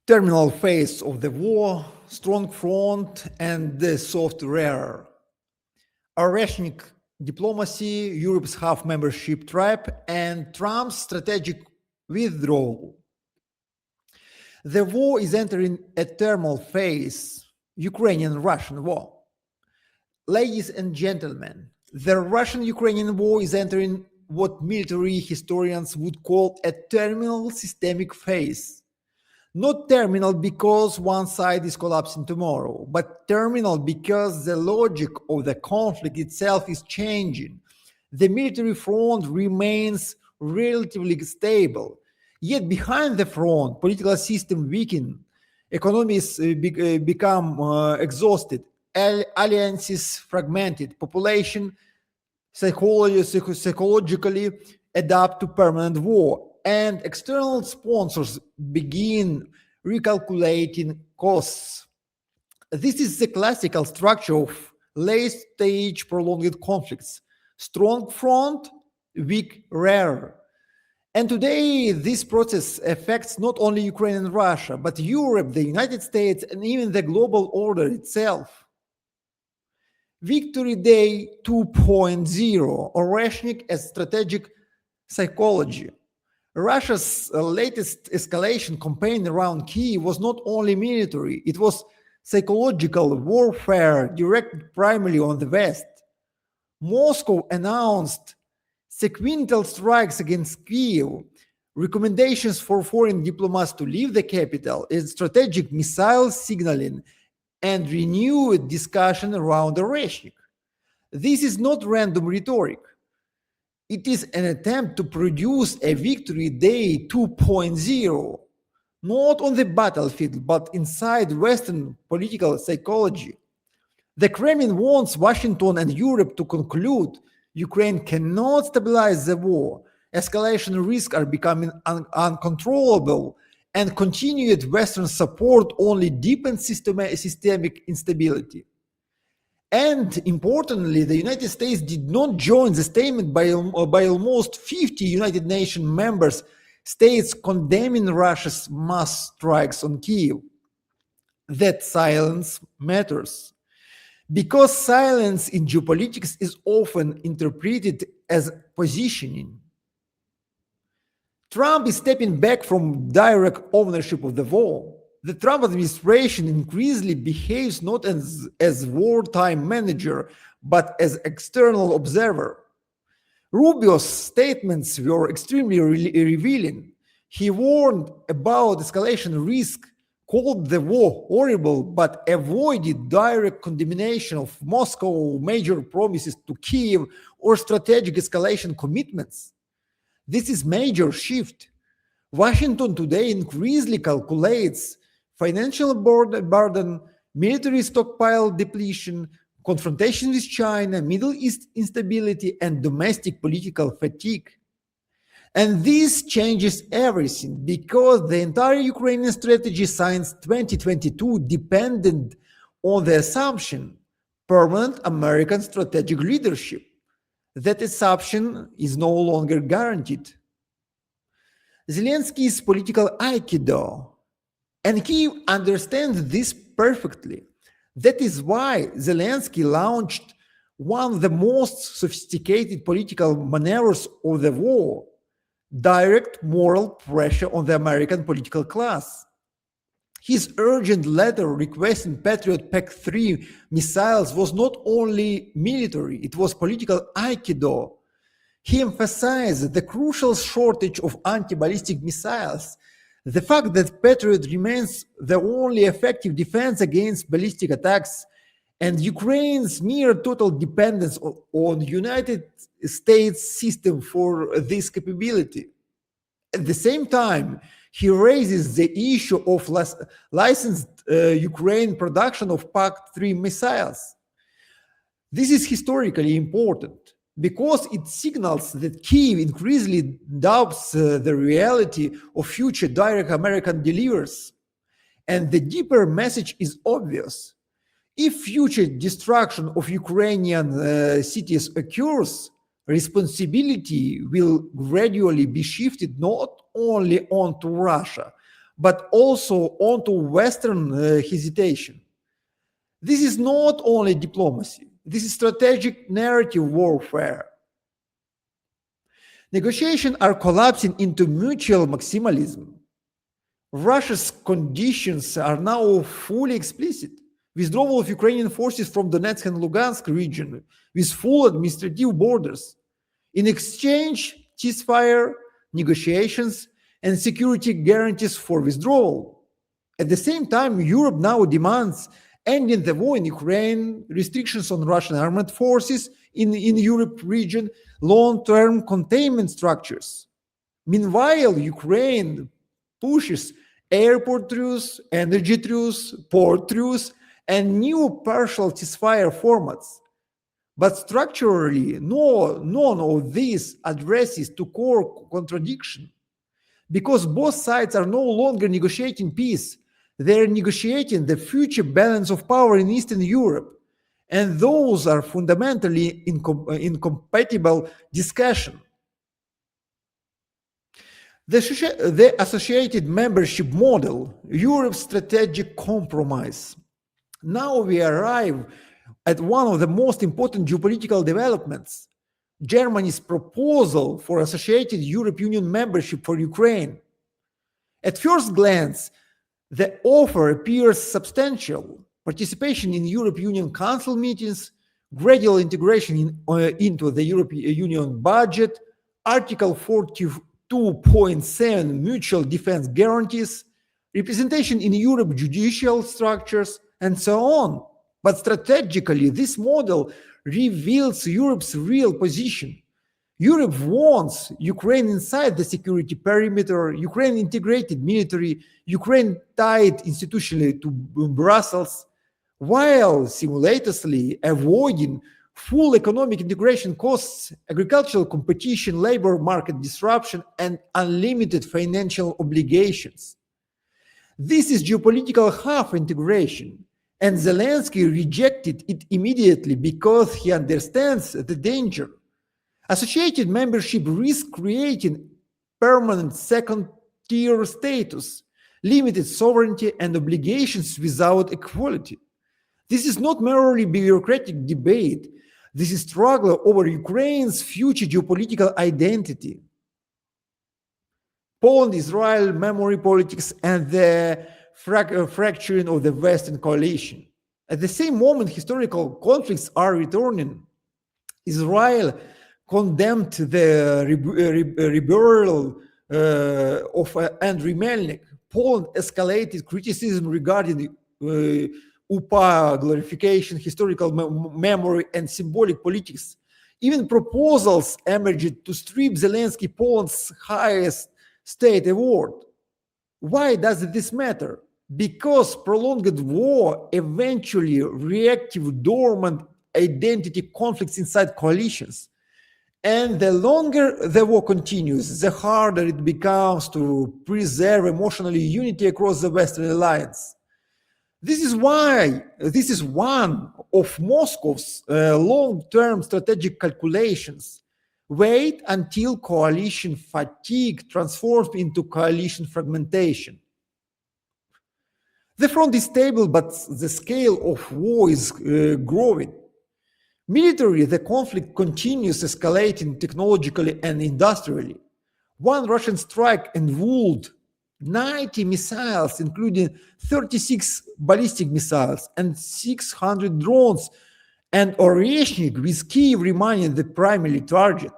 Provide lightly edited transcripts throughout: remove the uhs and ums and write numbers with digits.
terminal phase of the war, strong front and the soft rear. Oreshnik diplomacy, Europe's half membership trap, and Trump's strategic withdrawal. The war is entering a terminal phase, Ukrainian-Russian war. Ladies and gentlemen, the Russian-Ukrainian war is entering what military historians would call a terminal systemic phase. Not terminal because one side is collapsing tomorrow, but terminal because the logic of the conflict itself is changing. The military front remains relatively stable, yet behind the front, political system weaken, economies become exhausted, alliances fragmented, population psychologically adapt to permanent war, and external sponsors begin recalculating costs. This is the classical structure of late-stage prolonged conflicts. Strong front, weak rear. And today, this process affects not only Ukraine and Russia, but Europe, the United States, and even the global order itself. Victory Day 2.0, Oreshnik as strategic psychology. Russia's latest escalation campaign around Kyiv was not only military, it was psychological warfare directed primarily on the West. Moscow announced sequential strikes against Kyiv, recommendations for foreign diplomats to leave the capital, and strategic missile signaling, and renewed discussion around Oreshnik. This is not random rhetoric. It is an attempt to produce a Victory Day 2.0, not on the battlefield, but inside Western political psychology. The Kremlin wants Washington and Europe to conclude Ukraine cannot stabilize the war, escalation risks are becoming uncontrollable, and continued Western support only deepens systemic instability. And importantly, the United States did not join the statement by almost 50 United Nations members states condemning Russia's mass strikes on Kyiv. That silence matters, because silence in geopolitics is often interpreted as positioning. Trump is stepping back from direct ownership of the war. The Trump administration increasingly behaves not as wartime manager, but as external observer. Rubio's statements were extremely revealing. He warned about escalation risk, called the war horrible, but avoided direct condemnation of Moscow, major promises to Kyiv, or strategic escalation commitments. This is major shift. Washington today increasingly calculates financial burden, military stockpile depletion, confrontation with China, Middle East instability, and domestic political fatigue. And this changes everything, because the entire Ukrainian strategy since 2022 depended on the assumption permanent American strategic leadership. That assumption is no longer guaranteed. Zelensky is political aikido, and he understands this perfectly. That is why Zelensky launched one of the most sophisticated political maneuvers of the war: direct moral pressure on the American political class. His urgent letter requesting Patriot PAC-3 missiles was not only military, it was political aikido. He emphasized the crucial shortage of anti-ballistic missiles, the fact that Patriot remains the only effective defense against ballistic attacks, and Ukraine's near total dependence on United States system for this capability. At the same time, he raises the issue of licensed Ukraine production of PAC-3 missiles. This is historically important because it signals that Kyiv increasingly doubts the reality of future direct American deliveries. And the deeper message is obvious. If future destruction of Ukrainian cities occurs, responsibility will gradually be shifted not only onto Russia, but also onto Western hesitation. This is not only diplomacy, this is strategic narrative warfare. Negotiations are collapsing into mutual maximalism. Russia's conditions are now fully explicit. Withdrawal of Ukrainian forces from Donetsk and Lugansk region with full administrative borders. In exchange, ceasefire, negotiations, and security guarantees for withdrawal. At the same time, Europe now demands ending the war in Ukraine, restrictions on Russian armed forces in Europe region, long-term containment structures. Meanwhile, Ukraine pushes airport truce, energy truce, port truce, and new partial ceasefire formats. But structurally, none of these addresses to core contradiction, because both sides are no longer negotiating peace. They're negotiating the future balance of power in Eastern Europe. And those are fundamentally incompatible discussion. The associated membership model, Europe's strategic compromise. Now we arrive at one of the most important geopolitical developments, Germany's proposal for associated European Union membership for Ukraine. At first glance, the offer appears substantial: participation in European Union Council meetings, gradual integration into the European Union budget, Article 42.7 mutual defense guarantees, representation in Europe judicial structures, and so on. But strategically, this model reveals Europe's real position. Europe wants Ukraine inside the security perimeter, Ukraine integrated military, Ukraine tied institutionally to Brussels, while simultaneously avoiding full economic integration costs, agricultural competition, labor market disruption, and unlimited financial obligations. This is geopolitical half integration, and Zelensky rejected it immediately because he understands the danger. Associated membership risks creating permanent second-tier status, limited sovereignty, and obligations without equality. This is not merely bureaucratic debate. This is struggle over Ukraine's future geopolitical identity. Poland-Israel memory politics and the fracturing of the Western coalition. At the same moment, historical conflicts are returning. Israel condemned the rebuttal of Andriy Melnik. Poland escalated criticism regarding UPA glorification, historical memory, and symbolic politics. Even proposals emerged to strip Zelensky Poland's highest state award. Why does this matter? Because prolonged war, eventually reactive, dormant identity conflicts inside coalitions. And the longer the war continues, the harder it becomes to preserve emotionally unity across the Western alliance. This is one of Moscow's long-term strategic calculations. Wait until coalition fatigue transforms into coalition fragmentation. The front is stable, but the scale of war is growing. Militarily, the conflict continues escalating technologically and industrially. One Russian strike involved 90 missiles, including 36 ballistic missiles and 600 drones, and Oreshnik, with Kyiv remaining the primary target.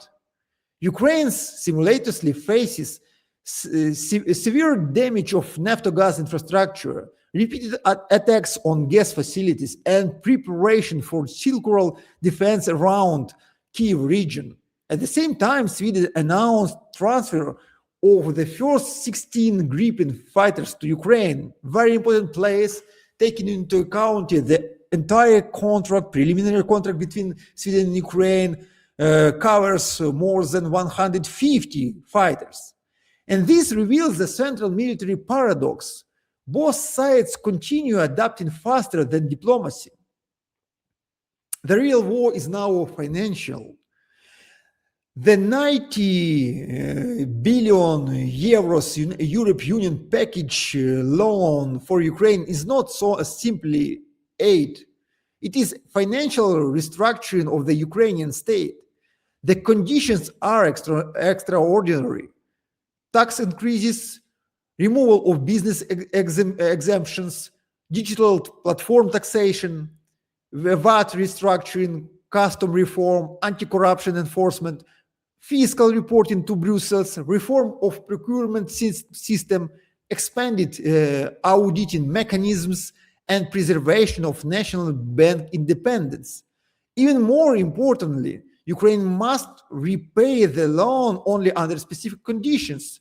Ukraine simultaneously faces severe damage of Naftogaz infrastructure, repeated attacks on gas facilities, and preparation for circular defense around Kyiv region. At the same time, Sweden announced transfer of the first 16 Gripen fighters to Ukraine. Very important place, taking into account the entire contract, preliminary contract between Sweden and Ukraine, covers more than 150 fighters. And this reveals the central military paradox. Both sides continue adapting faster than diplomacy. The real war is now financial. The 90 billion euros European Union package loan for Ukraine is not so simply aid. It is financial restructuring of the Ukrainian state. The conditions are extraordinary. Tax increases, removal of business exemptions, digital platform taxation, VAT restructuring, custom reform, anti-corruption enforcement, fiscal reporting to Brussels, reform of procurement system, expanded auditing mechanisms, and preservation of national bank independence. Even more importantly, Ukraine must repay the loan only under specific conditions.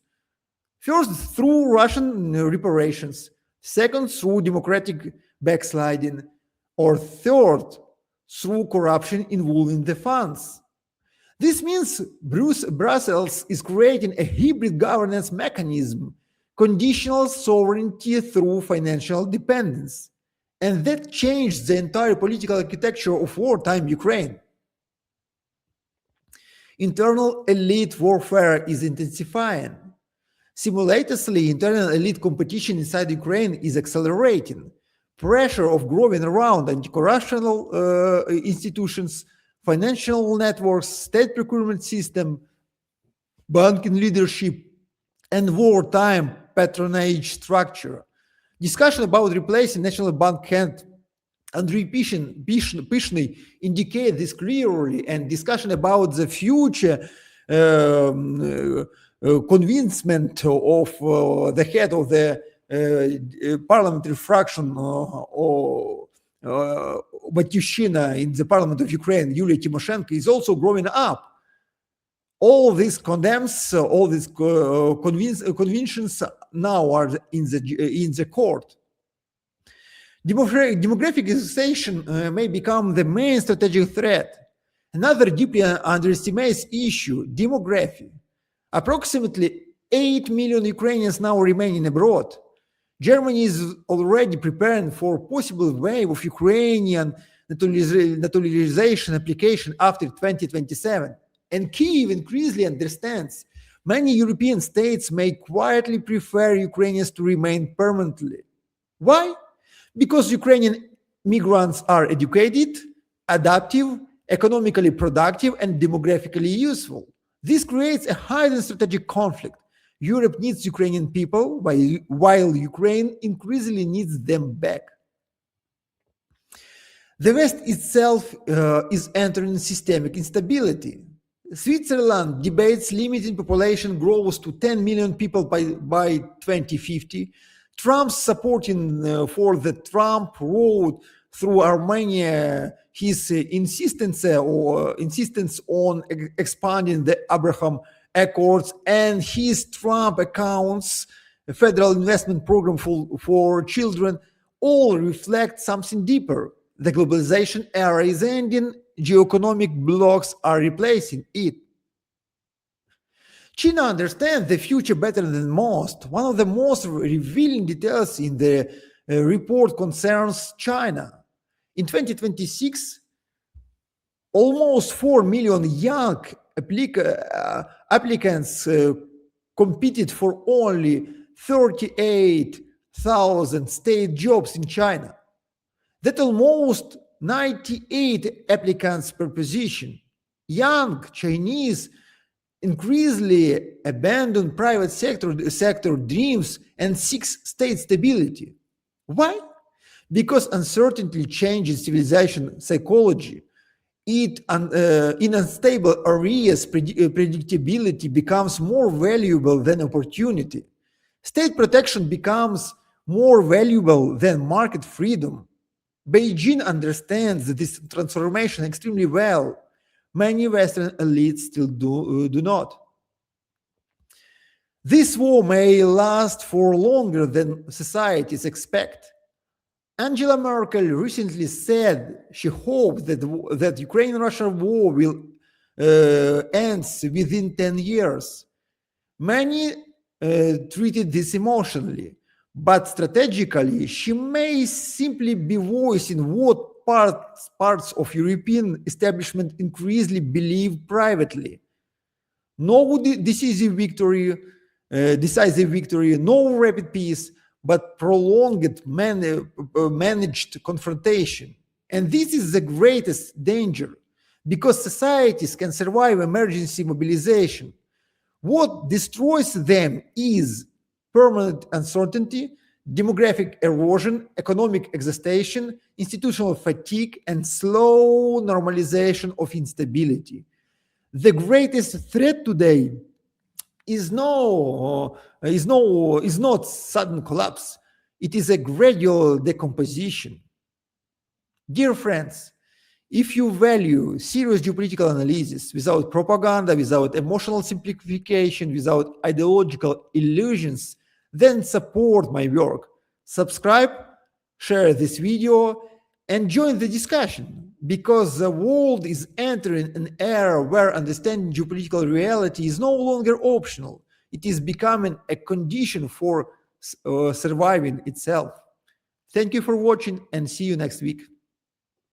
First, through Russian reparations. Second, through democratic backsliding. Or third, through corruption involving the funds. This means Brussels is creating a hybrid governance mechanism, conditional sovereignty through financial dependence. And that changed the entire political architecture of wartime Ukraine. Internal elite warfare is intensifying. Simultaneously, internal elite competition inside Ukraine is accelerating. Pressure of growing around anti-corruption institutions, financial networks, state procurement system, banking leadership, and wartime patronage structure. Discussion about replacing National Bank hand Andriy Pishny indicate this clearly, and discussion about the future convincement of the head of the parliamentary fraction or Batyushchina in the parliament of Ukraine, Yulia Tymoshenko, is also growing up. All these condemns, all these conventions now are in the court. Demographic may become the main strategic threat. Another deeply underestimated issue, demography. Approximately 8 million Ukrainians now remaining abroad. Germany is already preparing for a possible wave of Ukrainian naturalization application after 2027. And Kyiv increasingly understands many European states may quietly prefer Ukrainians to remain permanently. Why? Because Ukrainian migrants are educated, adaptive, economically productive, and demographically useful. This creates a highly strategic conflict. Europe needs Ukrainian people, while Ukraine increasingly needs them back. The West itself is entering systemic instability. Switzerland debates limiting population growth to 10 million people by 2050. Trump's supporting for the Trump road through Armenia, his insistence on expanding the Abraham Accords, and his Trump accounts, a federal investment program for children, all reflect something deeper. The globalization era is ending, geoeconomic blocks are replacing it. China understands the future better than most. One of the most revealing details in the report concerns China. In 2026, almost 4 million young applicants competed for only 38,000 state jobs in China. That's almost 98 applicants per position. Young Chinese increasingly abandon private sector dreams and seek state stability. Why? Because uncertainty changes civilization psychology. In unstable areas, predictability becomes more valuable than opportunity. State protection becomes more valuable than market freedom. Beijing understands this transformation extremely well. Many Western elites still do not. This war may last for longer than societies expect. Angela Merkel recently said she hopes that Ukraine-Russia war will end within 10 years. Many treated this emotionally, but strategically, she may simply be voicing what parts of European establishment increasingly believe privately. No decisive victory, no rapid peace, but prolonged managed confrontation. And this is the greatest danger, because societies can survive emergency mobilization. What destroys them is permanent uncertainty, demographic erosion, economic exhaustion, institutional fatigue, and slow normalization of instability. The greatest threat today is not sudden collapse. It is a gradual decomposition. Dear friends, if you value serious geopolitical analysis without propaganda, without emotional simplification, without ideological illusions, then support my work. Subscribe, share this video, and join the discussion, because the world is entering an era where understanding geopolitical reality is no longer optional. It is becoming a condition for surviving itself. Thank you for watching, and see you next week.